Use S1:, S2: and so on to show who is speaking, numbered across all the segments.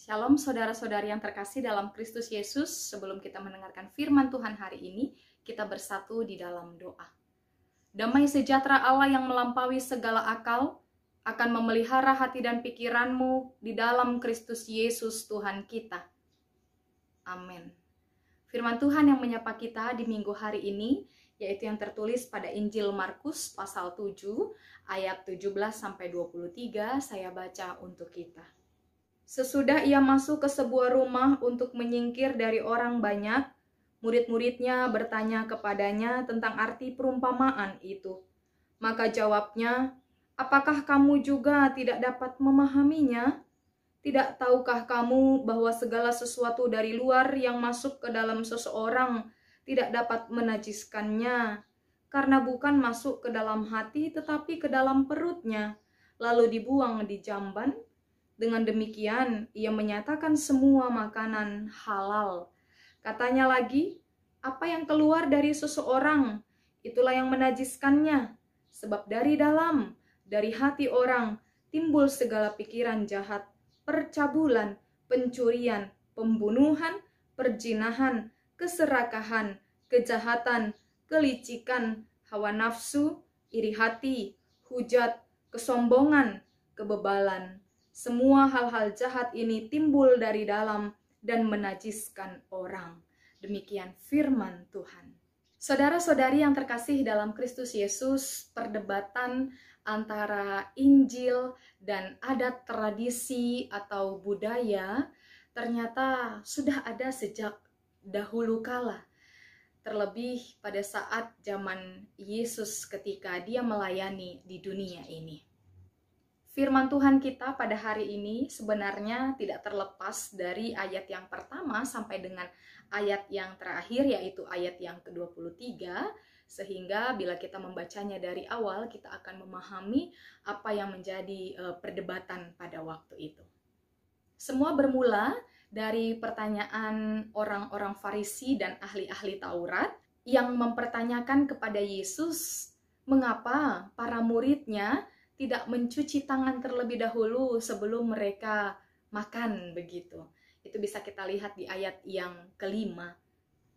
S1: Shalom saudara-saudari yang terkasih dalam Kristus Yesus. Sebelum kita mendengarkan firman Tuhan hari ini, kita bersatu di dalam doa. Damai sejahtera Allah yang melampaui segala akal akan memelihara hati dan pikiranmu di dalam Kristus Yesus Tuhan kita. Amin. Firman Tuhan yang menyapa kita di minggu hari ini, yaitu yang tertulis pada Injil Markus pasal 7 ayat 17-23, saya baca untuk kita. Sesudah ia masuk ke sebuah rumah untuk menyingkir dari orang banyak, murid-muridnya bertanya kepadanya tentang arti perumpamaan itu. Maka jawabnya, "Apakah kamu juga tidak dapat memahaminya? Tidak tahukah kamu bahwa segala sesuatu dari luar yang masuk ke dalam seseorang tidak dapat menajiskannya, karena bukan masuk ke dalam hati tetapi ke dalam perutnya, lalu dibuang di jamban? Dengan demikian, ia menyatakan semua makanan halal." Katanya lagi, "Apa yang keluar dari seseorang, itulah yang menajiskannya. Sebab dari dalam, dari hati orang, timbul segala pikiran jahat, percabulan, pencurian, pembunuhan, perzinahan, keserakahan, kejahatan, kelicikan, hawa nafsu, iri hati, hujat, kesombongan, kebebalan. Semua hal-hal jahat ini timbul dari dalam dan menajiskan orang." Demikian firman Tuhan. Saudara-saudari yang terkasih dalam Kristus Yesus, perdebatan antara Injil dan adat tradisi atau budaya ternyata sudah ada sejak dahulu kala. Terlebih pada saat zaman Yesus ketika dia melayani di dunia ini. Firman Tuhan kita pada hari ini sebenarnya tidak terlepas dari ayat yang pertama sampai dengan ayat yang terakhir, yaitu ayat yang ke-23, sehingga bila kita membacanya dari awal, kita akan memahami apa yang menjadi perdebatan pada waktu itu. Semua bermula dari pertanyaan orang-orang Farisi dan ahli-ahli Taurat yang mempertanyakan kepada Yesus, mengapa para muridnya tidak mencuci tangan terlebih dahulu sebelum mereka makan begitu. Itu bisa kita lihat di ayat yang kelima.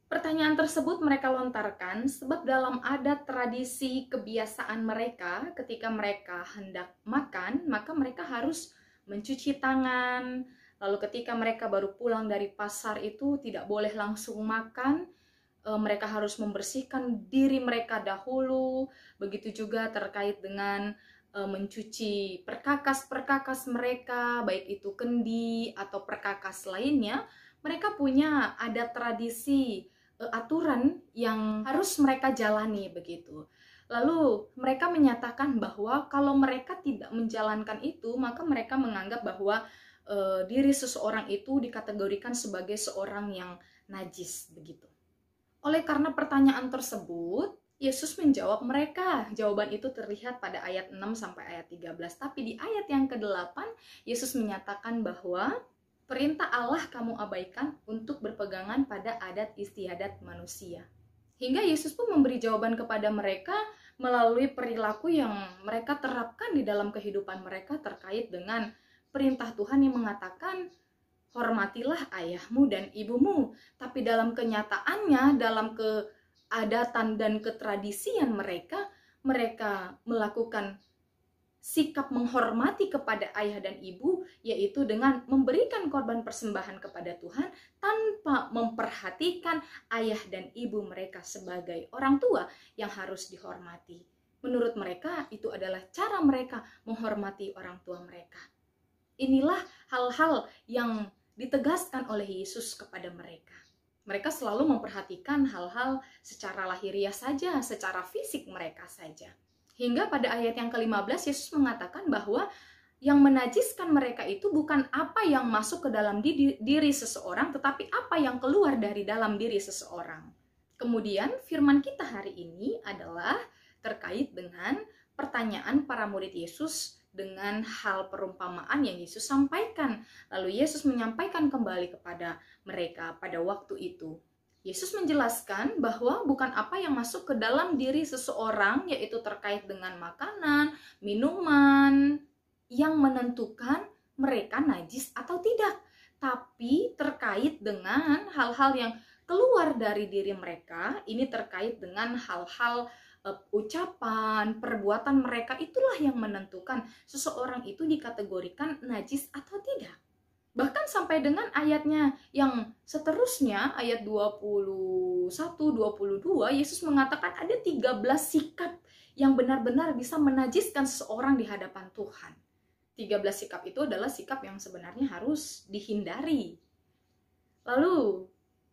S1: Pertanyaan tersebut mereka lontarkan sebab dalam adat tradisi kebiasaan mereka ketika mereka hendak makan, maka mereka harus mencuci tangan. Lalu ketika mereka baru pulang dari pasar itu tidak boleh langsung makan. Mereka harus membersihkan diri mereka dahulu. Begitu juga terkait dengan mencuci perkakas-perkakas mereka, baik itu kendi atau perkakas lainnya. Mereka punya adat tradisi, aturan yang harus mereka jalani begitu. Lalu mereka menyatakan bahwa kalau mereka tidak menjalankan itu, maka mereka menganggap bahwa diri seseorang itu dikategorikan sebagai seorang yang najis begitu. Oleh karena pertanyaan tersebut, Yesus menjawab mereka. Jawaban itu terlihat pada ayat 6 sampai ayat 13. Tapi di ayat yang ke-8, Yesus menyatakan bahwa perintah Allah kamu abaikan untuk berpegangan pada adat istiadat manusia. Hingga Yesus pun memberi jawaban kepada mereka melalui perilaku yang mereka terapkan di dalam kehidupan mereka terkait dengan perintah Tuhan yang mengatakan, hormatilah ayahmu dan ibumu. Tapi dalam kenyataannya, dalam keadatan dan ketradisian mereka melakukan sikap menghormati kepada ayah dan ibu, yaitu dengan memberikan korban persembahan kepada Tuhan tanpa memperhatikan ayah dan ibu mereka sebagai orang tua yang harus dihormati. Menurut mereka, itu adalah cara mereka menghormati orang tua mereka. Inilah hal-hal yang ditegaskan oleh Yesus kepada mereka. Mereka selalu memperhatikan hal-hal secara lahiriah saja, secara fisik mereka saja. Hingga pada ayat yang ke-15 Yesus mengatakan bahwa yang menajiskan mereka itu bukan apa yang masuk ke dalam diri seseorang, tetapi apa yang keluar dari dalam diri seseorang. Kemudian firman kita hari ini adalah terkait dengan pertanyaan para murid Yesus dengan hal perumpamaan yang Yesus sampaikan. Lalu Yesus menyampaikan kembali kepada mereka pada waktu itu. Yesus menjelaskan bahwa bukan apa yang masuk ke dalam diri seseorang, yaitu terkait dengan makanan, minuman, yang menentukan mereka najis atau tidak. tapi terkait dengan hal-hal yang keluar dari diri mereka. Ini terkait dengan hal-hal ucapan, perbuatan mereka, itulah yang menentukan seseorang itu dikategorikan najis atau tidak. Bahkan sampai dengan ayatnya yang seterusnya, ayat 21, 22, Yesus mengatakan ada 13 sikap yang benar-benar bisa menajiskan seseorang di hadapan Tuhan. 13 sikap itu adalah sikap yang sebenarnya harus dihindari. Lalu,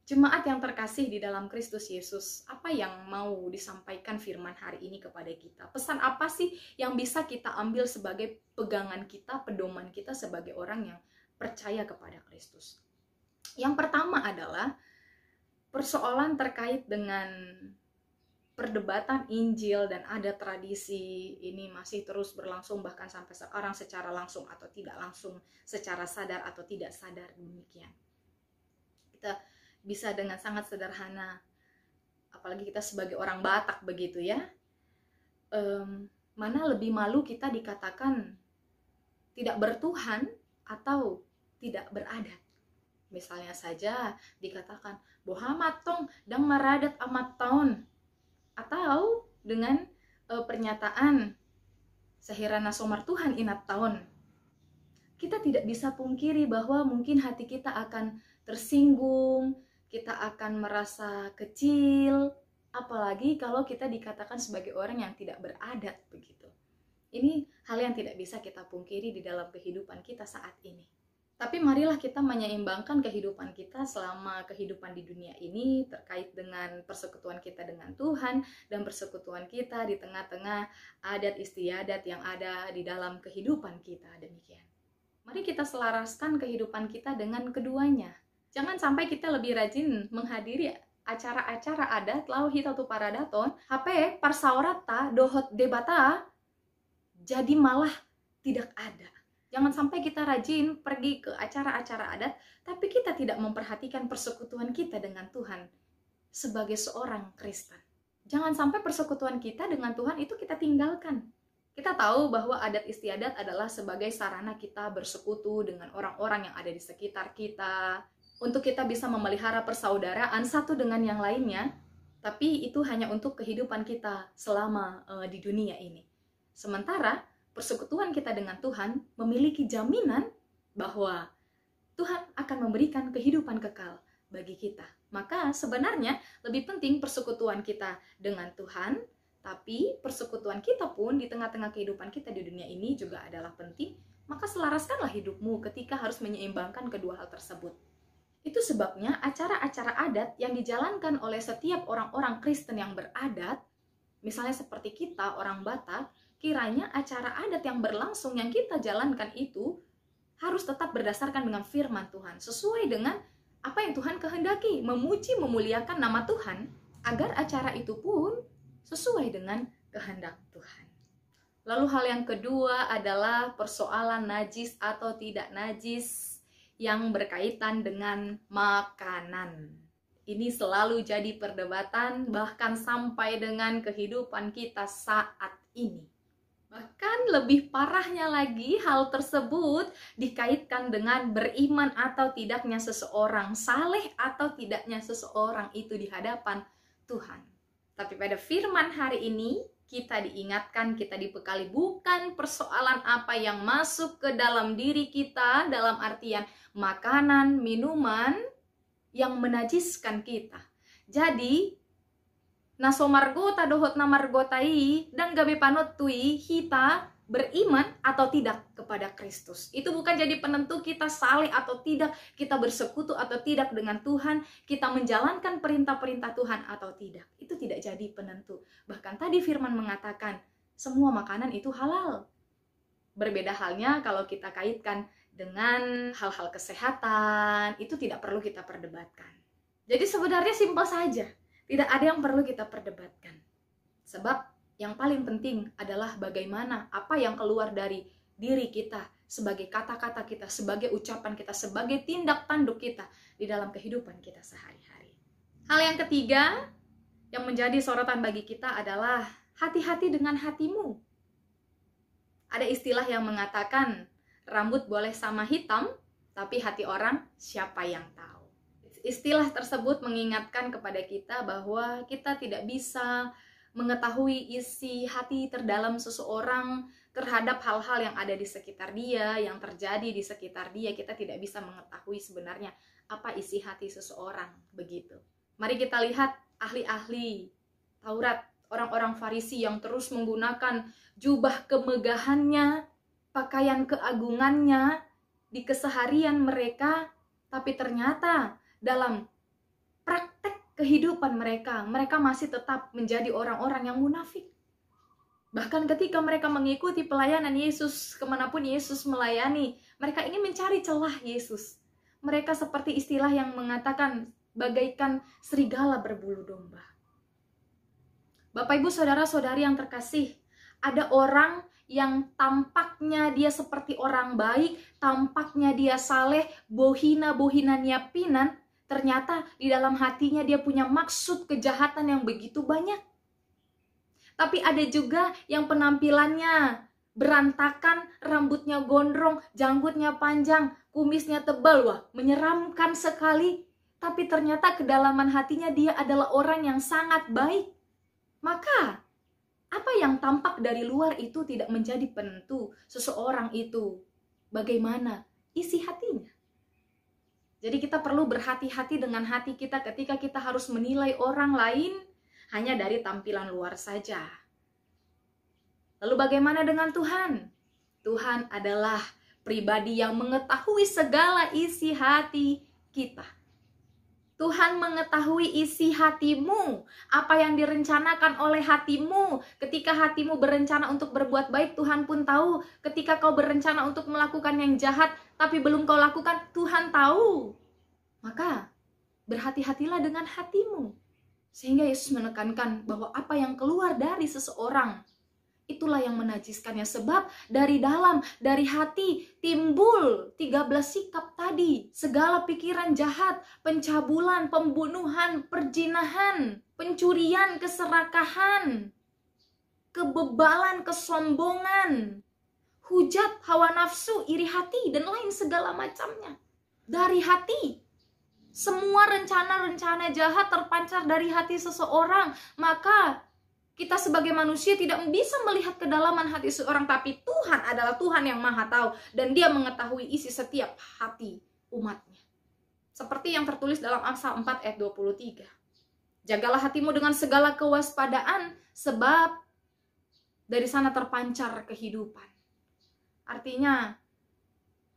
S1: jemaat yang terkasih di dalam Kristus Yesus, apa yang mau disampaikan firman hari ini kepada kita? Pesan apa sih yang bisa kita ambil sebagai pegangan kita, pedoman kita sebagai orang yang percaya kepada Kristus? Yang pertama adalah persoalan terkait dengan perdebatan Injil dan ada tradisi ini masih terus berlangsung bahkan sampai sekarang secara langsung atau tidak langsung, secara sadar atau tidak sadar demikian. Kita bisa dengan sangat sederhana, apalagi kita sebagai orang Batak begitu ya, mana lebih malu kita dikatakan tidak bertuhan atau tidak beradat. Misalnya saja dikatakan Bohamat tong dang maradat amat tahun, atau dengan pernyataan sehirana somar Tuhan inat tahun. Kita tidak bisa pungkiri bahwa mungkin hati kita akan tersinggung, kita akan merasa kecil, apalagi kalau kita dikatakan sebagai orang yang tidak beradat begitu. Ini hal yang tidak bisa kita pungkiri di dalam kehidupan kita saat ini. Tapi marilah kita menyeimbangkan kehidupan kita selama kehidupan di dunia ini terkait dengan persekutuan kita dengan Tuhan dan persekutuan kita di tengah-tengah adat istiadat yang ada di dalam kehidupan kita demikian. Mari kita selaraskan kehidupan kita dengan keduanya. Jangan sampai kita lebih rajin menghadiri acara-acara adat lau hitatu paradaton, HP parsaorata dohot debata, jadi malah tidak ada. Jangan sampai kita rajin pergi ke acara-acara adat, tapi kita tidak memperhatikan persekutuan kita dengan Tuhan sebagai seorang Kristen. Jangan sampai persekutuan kita dengan Tuhan itu kita tinggalkan. Kita tahu bahwa adat istiadat adalah sebagai sarana kita bersekutu dengan orang-orang yang ada di sekitar kita, untuk kita bisa memelihara persaudaraan satu dengan yang lainnya, tapi itu hanya untuk kehidupan kita selama di dunia ini. Sementara persekutuan kita dengan Tuhan memiliki jaminan bahwa Tuhan akan memberikan kehidupan kekal bagi kita. Maka sebenarnya lebih penting persekutuan kita dengan Tuhan, tapi persekutuan kita pun di tengah-tengah kehidupan kita di dunia ini juga adalah penting. Maka selaraskanlah hidupmu ketika harus menyeimbangkan kedua hal tersebut. Itu sebabnya acara-acara adat yang dijalankan oleh setiap orang-orang Kristen yang beradat, misalnya seperti kita orang Batak, kiranya acara adat yang berlangsung yang kita jalankan itu harus tetap berdasarkan dengan firman Tuhan, sesuai dengan apa yang Tuhan kehendaki, memuji, memuliakan nama Tuhan, agar acara itu pun sesuai dengan kehendak Tuhan. Lalu hal yang kedua adalah persoalan najis atau tidak najis yang berkaitan dengan makanan. Ini selalu jadi perdebatan bahkan sampai dengan kehidupan kita saat ini. Bahkan lebih parahnya lagi, hal tersebut dikaitkan dengan beriman atau tidaknya seseorang, saleh atau tidaknya seseorang itu di hadapan Tuhan. Tapi pada firman hari ini, kita diingatkan, kita dibekali bukan persoalan apa yang masuk ke dalam diri kita, dalam artian makanan, minuman yang menajiskan kita. Jadi, naso margota dohot na margotai dan gabe panot tui kita beriman atau tidak kepada Kristus. Itu bukan jadi penentu kita saleh atau tidak, kita bersekutu atau tidak dengan Tuhan, kita menjalankan perintah-perintah Tuhan atau tidak. Itu tidak jadi penentu. Bahkan tadi firman mengatakan semua makanan itu halal. Berbeda halnya kalau kita kaitkan dengan hal-hal kesehatan, itu tidak perlu kita perdebatkan. Jadi sebenarnya simpel saja. Tidak ada yang perlu kita perdebatkan. Sebab yang paling penting adalah bagaimana apa yang keluar dari diri kita, sebagai kata-kata kita, sebagai ucapan kita, sebagai tindak tanduk kita di dalam kehidupan kita sehari-hari. Hal yang ketiga yang menjadi sorotan bagi kita adalah hati-hati dengan hatimu. Ada istilah yang mengatakan rambut boleh sama hitam, Tapi hati orang, siapa yang tahu? Istilah tersebut mengingatkan kepada kita bahwa kita tidak bisa mengetahui isi hati terdalam seseorang terhadap hal-hal yang ada di sekitar dia, yang terjadi di sekitar dia. Kita tidak bisa mengetahui sebenarnya apa isi hati seseorang, begitu. Mari kita lihat ahli-ahli Taurat, orang-orang Farisi yang terus menggunakan jubah kemegahannya, pakaian keagungannya di keseharian mereka, tapi ternyata dalam praktek kehidupan mereka masih tetap menjadi orang-orang yang munafik. Bahkan ketika mereka mengikuti pelayanan Yesus, kemanapun Yesus melayani, mereka ingin mencari celah Yesus. Mereka seperti istilah yang mengatakan bagaikan serigala berbulu domba. Bapak, Ibu, Saudara-saudari yang terkasih, ada orang yang tampaknya dia seperti orang baik, tampaknya dia saleh, bohina nyapinan, ternyata di dalam hatinya dia punya maksud kejahatan yang begitu banyak. Tapi ada juga yang penampilannya berantakan, rambutnya gondrong, janggutnya panjang, kumisnya tebal, wah menyeramkan sekali. Tapi ternyata kedalaman hatinya dia adalah orang yang sangat baik. Maka apa yang tampak dari luar itu tidak menjadi penentu seseorang itu bagaimana isi hatinya. Jadi kita perlu berhati-hati dengan hati kita ketika kita harus menilai orang lain hanya dari tampilan luar saja. Lalu bagaimana dengan Tuhan? Tuhan adalah pribadi yang mengetahui segala isi hati kita. Tuhan mengetahui isi hatimu, apa yang direncanakan oleh hatimu. Ketika hatimu berencana untuk berbuat baik, Tuhan pun tahu. Ketika kau berencana untuk melakukan yang jahat, tapi belum kau lakukan, Tuhan tahu. Maka berhati-hatilah dengan hatimu. Sehingga Yesus menekankan bahwa apa yang keluar dari seseorang, itulah yang menajiskannya. Sebab dari dalam, dari hati timbul 13 sikap tadi. Segala pikiran jahat, pencabulan, pembunuhan, perzinahan, pencurian, keserakahan, kebebalan, kesombongan, hujat, hawa nafsu, iri hati, dan lain segala macamnya. Dari hati. Semua rencana-rencana jahat terpancar dari hati seseorang. Maka kita sebagai manusia tidak bisa melihat kedalaman hati seseorang, tapi Tuhan adalah Tuhan yang Maha Tahu dan Dia mengetahui isi setiap hati umatnya. Seperti yang tertulis dalam Amsal 4 ayat 23. Jagalah hatimu dengan segala kewaspadaan, sebab dari sana terpancar kehidupan. Artinya,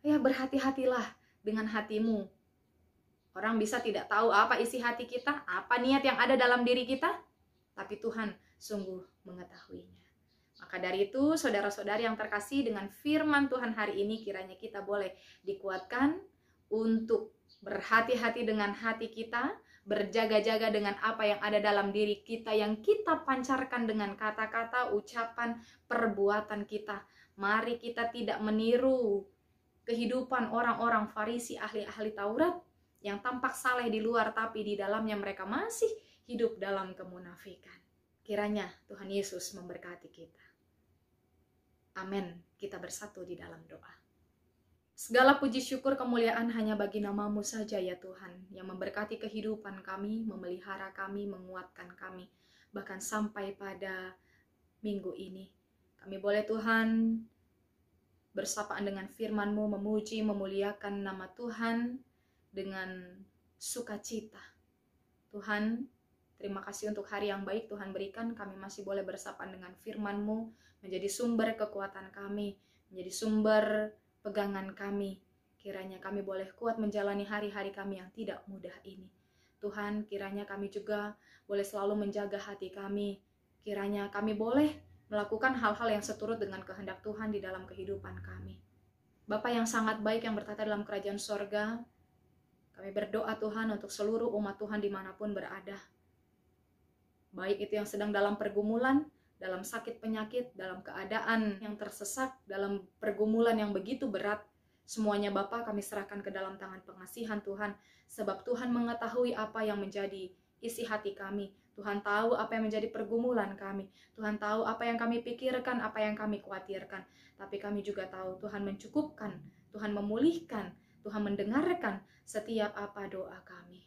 S1: ya berhati-hatilah dengan hatimu. Orang bisa tidak tahu apa isi hati kita, apa niat yang ada dalam diri kita, tapi Tuhan sungguh mengetahuinya. Maka dari itu, saudara-saudari yang terkasih, dengan firman Tuhan hari ini kiranya kita boleh dikuatkan untuk berhati-hati dengan hati kita, berjaga-jaga dengan apa yang ada dalam diri kita, yang kita pancarkan dengan kata-kata, ucapan, perbuatan kita. Mari kita tidak meniru kehidupan orang-orang Farisi, ahli-ahli Taurat, yang tampak saleh di luar, tapi di dalamnya mereka masih hidup dalam kemunafikan. Kiranya Tuhan Yesus memberkati kita. Amin. Kita bersatu di dalam doa. Segala puji syukur kemuliaan hanya bagi nama-Mu saja ya Tuhan, yang memberkati kehidupan kami, memelihara kami, menguatkan kami, bahkan sampai pada minggu ini. Kami boleh Tuhan bersapaan dengan firman-Mu, memuji, memuliakan nama Tuhan dengan sukacita. Tuhan, terima kasih untuk hari yang baik Tuhan berikan. Kami masih boleh bersapaan dengan firman-Mu, menjadi sumber kekuatan kami, menjadi sumber pegangan kami. Kiranya kami boleh kuat menjalani hari-hari kami yang tidak mudah ini. Tuhan, kiranya kami juga boleh selalu menjaga hati kami. Kiranya kami boleh melakukan hal-hal yang seturut dengan kehendak Tuhan di dalam kehidupan kami. Bapa yang sangat baik yang bertata dalam kerajaan sorga, kami berdoa Tuhan untuk seluruh umat Tuhan dimanapun berada. Baik itu yang sedang dalam pergumulan, dalam sakit penyakit, dalam keadaan yang tersesak, dalam pergumulan yang begitu berat. Semuanya Bapa kami serahkan ke dalam tangan pengasihan Tuhan. Sebab Tuhan mengetahui apa yang menjadi isi hati kami. Tuhan tahu apa yang menjadi pergumulan kami. Tuhan tahu apa yang kami pikirkan, apa yang kami khawatirkan. Tapi kami juga tahu Tuhan mencukupkan, Tuhan memulihkan, Tuhan mendengarkan setiap apa doa kami.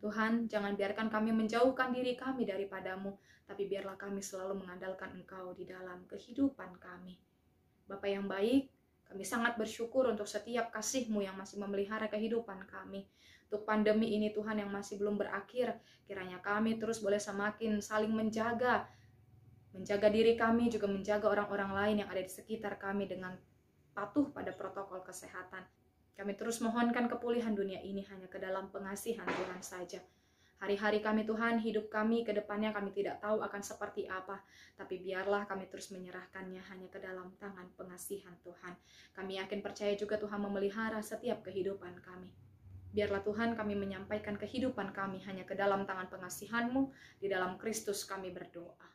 S1: Tuhan, jangan biarkan kami menjauhkan diri kami daripadamu, tapi biarlah kami selalu mengandalkan Engkau di dalam kehidupan kami. Bapa yang baik, kami sangat bersyukur untuk setiap kasih-Mu yang masih memelihara kehidupan kami. Untuk pandemi ini Tuhan yang masih belum berakhir, kiranya kami terus boleh semakin saling menjaga diri kami, juga menjaga orang-orang lain yang ada di sekitar kami dengan patuh pada protokol kesehatan. Kami terus mohonkan kepulihan dunia ini hanya ke dalam pengasihan Tuhan saja. Hari-hari kami Tuhan, hidup kami ke depannya kami tidak tahu akan seperti apa, tapi biarlah kami terus menyerahkannya hanya ke dalam tangan pengasihan Tuhan. Kami yakin percaya juga Tuhan memelihara setiap kehidupan kami. Biarlah Tuhan kami menyampaikan kehidupan kami hanya ke dalam tangan pengasihan-Mu, di dalam Kristus kami berdoa.